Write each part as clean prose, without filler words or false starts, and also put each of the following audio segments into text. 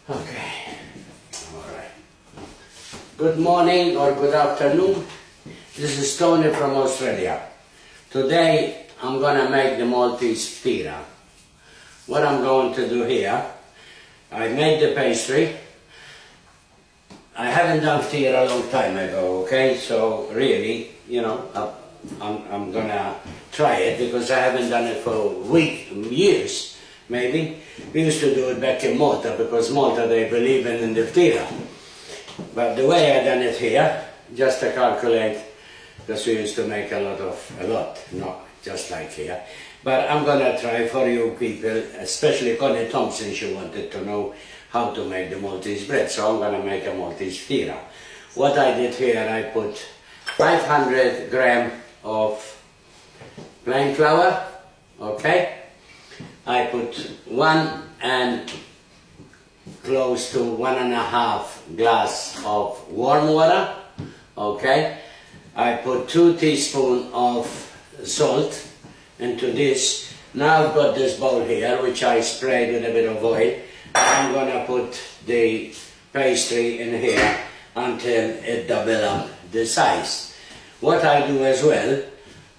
Okay, all right. Good morning or good afternoon. This is Tony from Australia. Today I'm going to make the Maltese Ftira. What I'm going to do here, I made the pastry. I haven't done Ftira a long time ago, okay? So really, you know, I'm going to try it because I haven't done it for years. Maybe. We used to do it back in Malta because Malta they believe in the Ftira. But the way I done it here, just to calculate, because we used to make a lot, not just like here. But I'm gonna try for you people, especially Connie Thompson, she wanted to know how to make the Maltese bread. So I'm gonna make a Maltese Ftira. What I did here, I put 500 grams of plain flour, okay? I put 1 and close to 1.5 glass of warm water, okay? I put 2 teaspoons of salt into this. Now I've got this bowl here, which I sprayed with a bit of oil. I'm gonna put the pastry in here until it double up the size. What I do as well,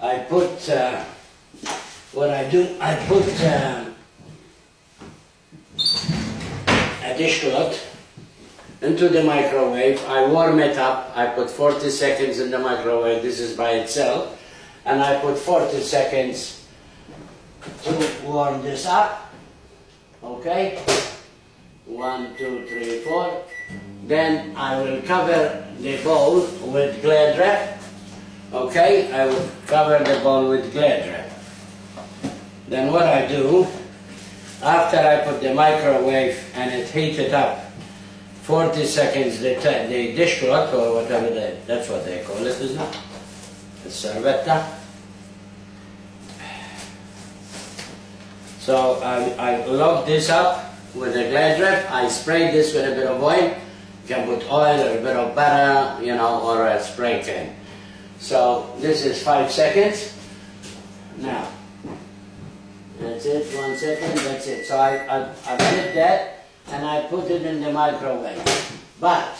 I put a dishcloth into the microwave. I warm it up. I put 40 seconds in the microwave. This is by itself. And I put 40 seconds to warm this up. Okay? 1, 2, 3, 4. Then I will cover the bowl with Glad wrap. Okay? I will cover the bowl with Glad wrap. Then what I do, after I put the microwave and it heated up 40 seconds, the dishcloth or whatever, that's what they call it, isn't it? The servietta. So I lock this up with a Glad wrap. I spray this with a bit of oil. You can put oil or a bit of butter, you know, or a spray can. So this is 5 seconds. Now, that's it, 1 second, that's it. So I did that and I put it in the microwave. But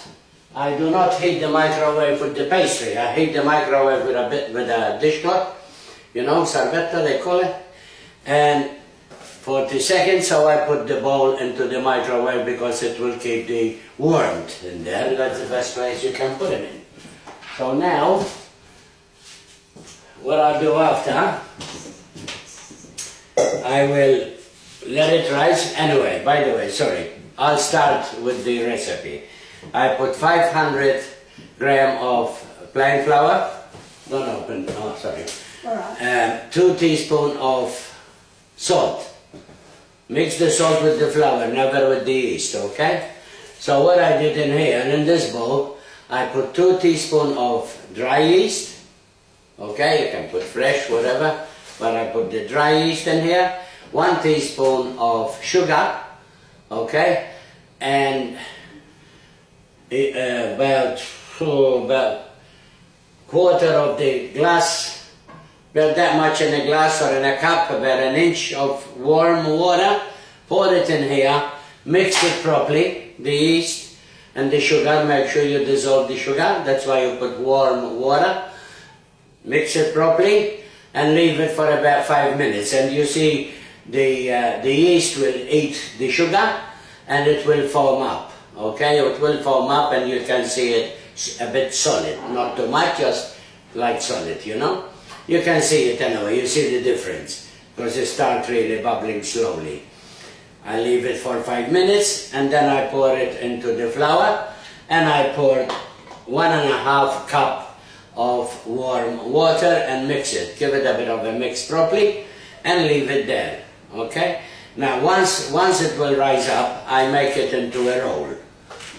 I do not heat the microwave with the pastry. I heat the microwave with a dishcloth, you know, servietta they call it. And 40 seconds, so I put the bowl into the microwave because it will keep the warmth in there. That's the best place you can put it in. So now, what I'll do after, I will let it rise. Anyway, by the way, sorry, I'll start with the recipe. I put 500 grams of plain flour. Don't open, oh sorry. All right. 2 teaspoons of salt. Mix the salt with the flour, never with the yeast, okay? So what I did in here, in this bowl, I put 2 teaspoons of dry yeast. Okay, you can put fresh, whatever. But I put the dry yeast in here, 1 teaspoon of sugar, okay, and about quarter of the glass, about that much in a glass or in a cup, about 1 inch of warm water. Pour it in here, mix it properly, the yeast and the sugar. Make sure you dissolve the sugar, that's why you put warm water. Mix it properly and leave it for about 5 minutes, and you see the yeast will eat the sugar and it will foam up, okay? It will foam up and you can see it a bit solid, not too much, just like solid, you know? You can see it anyway, you see the difference, because it starts really bubbling slowly. I leave it for 5 minutes and then I pour it into the flour and I pour 1.5 cup of warm water and mix it. Give it a bit of a mix properly and leave it there, okay? Now once it will rise up, I make it into a roll,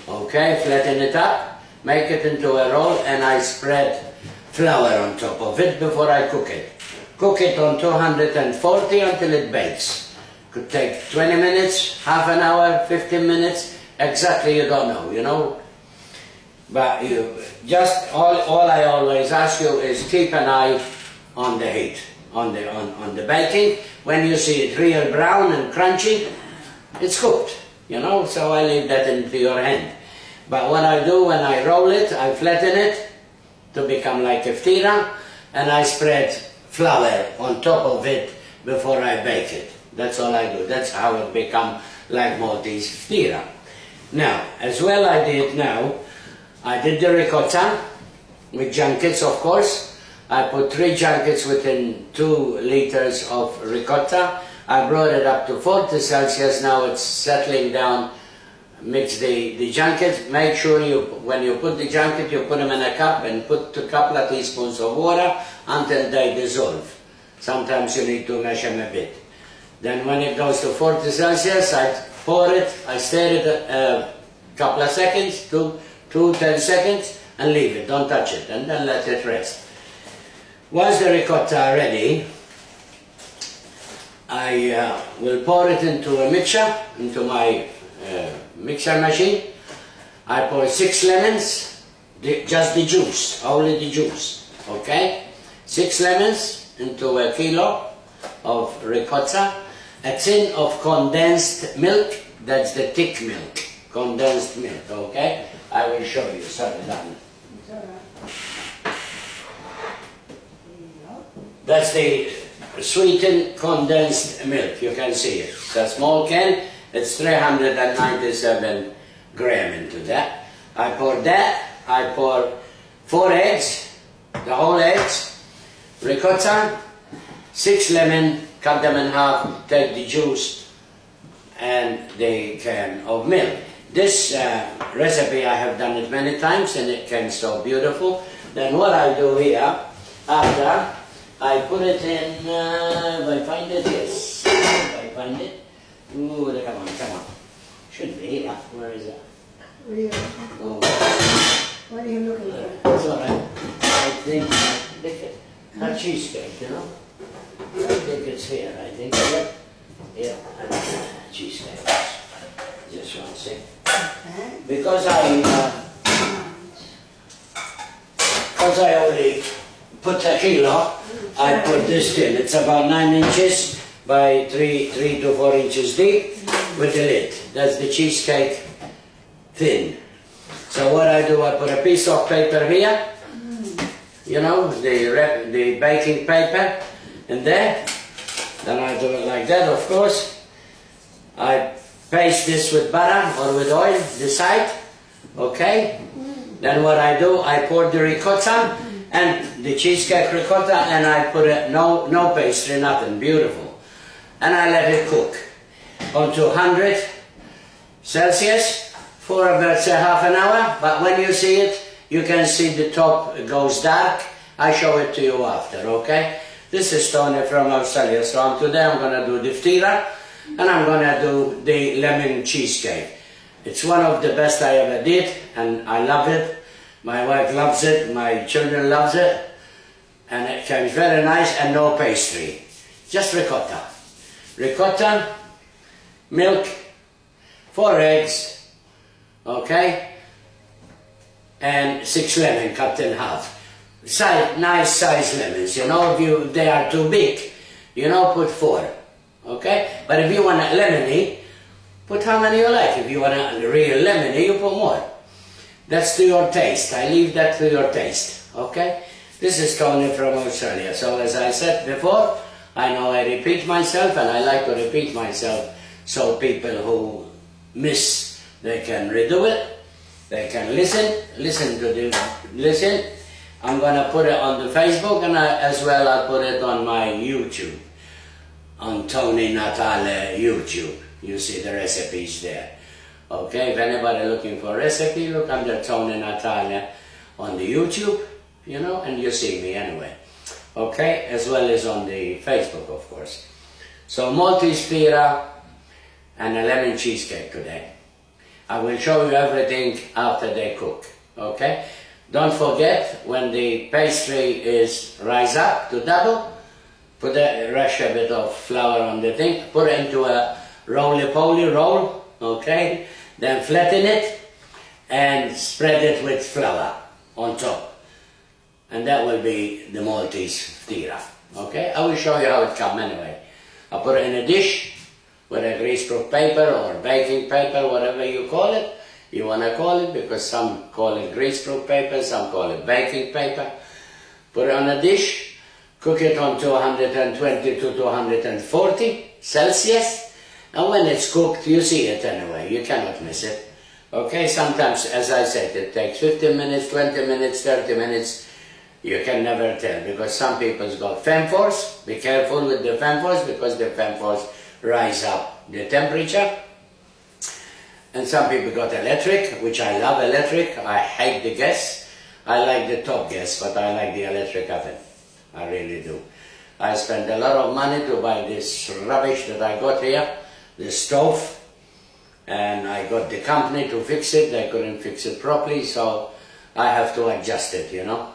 okay? Flatten it up, make it into a roll, and I spread flour on top of it before I cook it. Cook it on 240 until it bakes. Could take 20 minutes, half an hour, 15 minutes, exactly you don't know, you know? But you just, all I always ask you is keep an eye on the heat, on the baking. When you see it real brown and crunchy, it's cooked. you know, so I leave that into your hand. But what I do when I roll it, I flatten it to become like a ftira, and I spread flour on top of it before I bake it. That's all I do. That's how it become like Maltese ftira. Now, as well I did the ricotta with junkets, of course. I put 3 junkets within 2 liters of ricotta. I brought it up to 40 Celsius. Now it's settling down. Mix the junket. Make sure when you put the junket, you put them in a cup and put a couple of teaspoons of water until they dissolve. Sometimes you need to measure them a bit. Then when it goes to 40 Celsius, I pour it, I stir it a couple of seconds, 10 seconds, and leave it, don't touch it, and then let it rest. Once the ricotta ready, I will pour it into a mixer, into my mixer machine. I pour 6 lemons, just the juice, only the juice, okay? 6 lemons into a kilo of ricotta, a tin of condensed milk, that's the thick milk, condensed milk, okay? I will show you, sorry, darling. That's the sweetened condensed milk, you can see it. It's a small can, it's 397 grams into that. I pour that, I pour 4 eggs, the whole eggs, ricotta, 6 lemon, cut them in half, take the juice, and the can of milk. This recipe I have done it many times and it came so beautiful. Then what I do here, after, I put it in, if I find it, yes, if I find it. Ooh, come on. Should be here. Where is it? Oh. What are you looking for? It's alright. I think, look at cheesecake, you know? I think it's here, I think. Yeah, cheesecake. Just one second. Because I only put a kilo, I put this tin. It's about 9 inches by 3 to 4 inches deep with the lid. That's the cheesecake tin. So what I do, I put a piece of paper here, you know, the baking paper in there. Then I do it like that, of course. I paste this with butter or with oil, this side, okay? Then what I do, I pour the ricotta and the cheesecake ricotta, and I put it, no pastry, nothing, beautiful. And I let it cook on 200 Celsius for about say half an hour. But when you see it, you can see the top goes dark. I show it to you after, okay? This is Tony from Australia. So today I'm gonna do the Ftira, and I'm gonna do the lemon cheesecake. It's one of the best I ever did, and I love it. My wife loves it, my children loves it, and it came very nice and no pastry. Just ricotta. Ricotta, milk, 4 eggs, okay, and 6 lemon cut in half. Nice size lemons, you know, if they are too big, you know, put 4, okay? But if you want a lemony, put how many you like. If you want a real lemony, you put more. That's to your taste. I leave that to your taste, okay? This is Tony from Australia. So as I said before, I know I repeat myself, and I like to repeat myself so people who miss, they can redo it, they can listen. I'm gonna put it on the Facebook, and as well I'll put it on my YouTube, on Tony Natale YouTube. You see the recipes there. Okay, if anybody looking for a recipe, look under Tony Natale on the YouTube, you know, and you see me anyway. Okay, as well as on the Facebook, of course. So Maltese Ftira and a lemon cheesecake today. I will show you everything after they cook, okay? Don't forget, when the pastry is rise up to double, put a rush a bit of flour on the thing, put it into a roly-poly roll, okay? Then flatten it and spread it with flour on top. And that will be the Maltese Ftira, okay? I will show you how it comes anyway. I put it in a dish, with a greaseproof paper or baking paper, whatever you call it. You want to call it, because some call it greaseproof paper, some call it baking paper. Put it on a dish, cook it on 220 to 240 Celsius, and when it's cooked, you see it anyway, you cannot miss it. Okay, sometimes, as I said, it takes 15 minutes, 20 minutes, 30 minutes. You can never tell, because some people's got fan force. Be careful with the fan force, because the fan force rise up the temperature. And some people got electric, which I love electric. I hate the gas. I like the top gas, but I like the electric oven. I really do. I spent a lot of money to buy this rubbish that I got here, the stove. And I got the company to fix it. They couldn't fix it properly, so I have to adjust it, you know.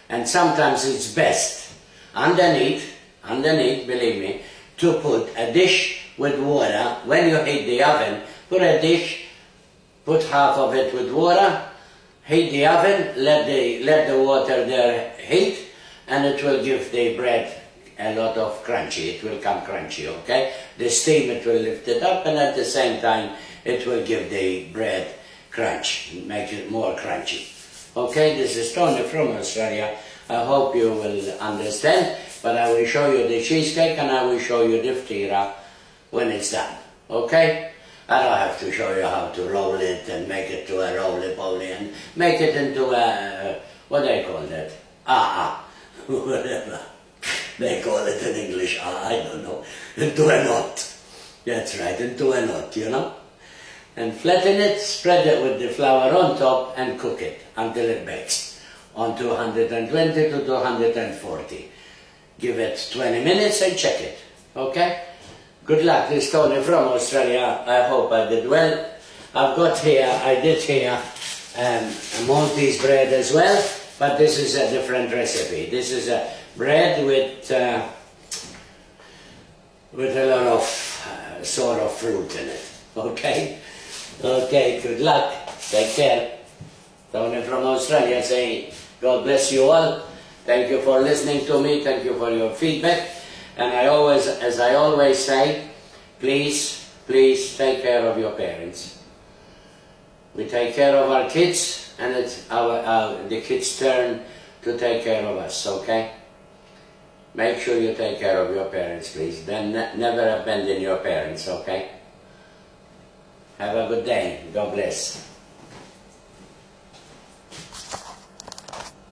And sometimes it's best, underneath, believe me, to put a dish with water. When you heat the oven, put a dish, put half of it with water, heat the oven, let the water there heat, and it will give the bread a lot of crunchy. It will come crunchy, okay? The steam, it will lift it up, and at the same time, it will give the bread crunch, make it more crunchy. Okay, this is Tony from Australia. I hope you will understand, but I will show you the cheesecake and I will show you the Ftira when it's done. Okay? I don't have to show you how to roll it and make it to a roly-poly and make it into a, what do they call that? Whatever they call it in English, I don't know, into a knot. That's right, into a knot, you know? And flatten it, spread it with the flour on top and cook it until it bakes on 220 to 240. Give it 20 minutes and check it, okay? Good luck. This is Tony from Australia. I hope I did well. I did here a Maltese bread as well, but this is a different recipe. This is a bread with a lot of sort of fruit in it, okay? Okay, good luck. Take care. Tony from Australia saying, God bless you all. Thank you for listening to me. Thank you for your feedback. And as I always say, please take care of your parents. We take care of our kids, and it's the kids' turn to take care of us, okay? Make sure you take care of your parents, please. Then never abandon your parents, okay? Have a good day. God bless.